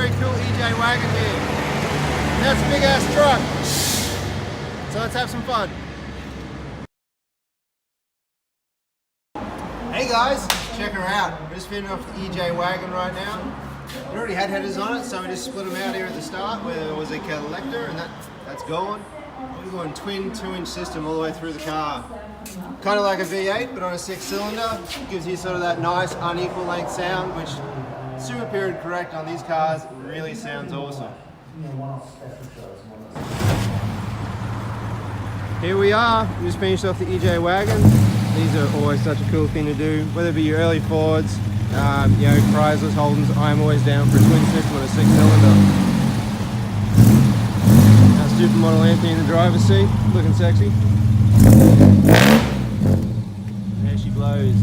very cool EJ wagon here. And that's a big ass truck. So let's have some fun. Hey guys, check her out. We're just fitting off the EJ wagon right now. It already had headers on it, so we just split them out here at the start where there was a collector, and that's gone. We're going twin 2-inch system all the way through the car. Kind of like a V8, but on a 6-cylinder. Gives you sort of that nice unequal length sound, which super period correct on these cars really sounds awesome. Here we are, we just finished off the EJ wagon. These are always such a cool thing to do, whether it be your early Fords, Chryslers, Holdens. I'm always down for a twin system on a 6-cylinder. Our supermodel Anthony in the driver's seat, looking sexy. There she blows.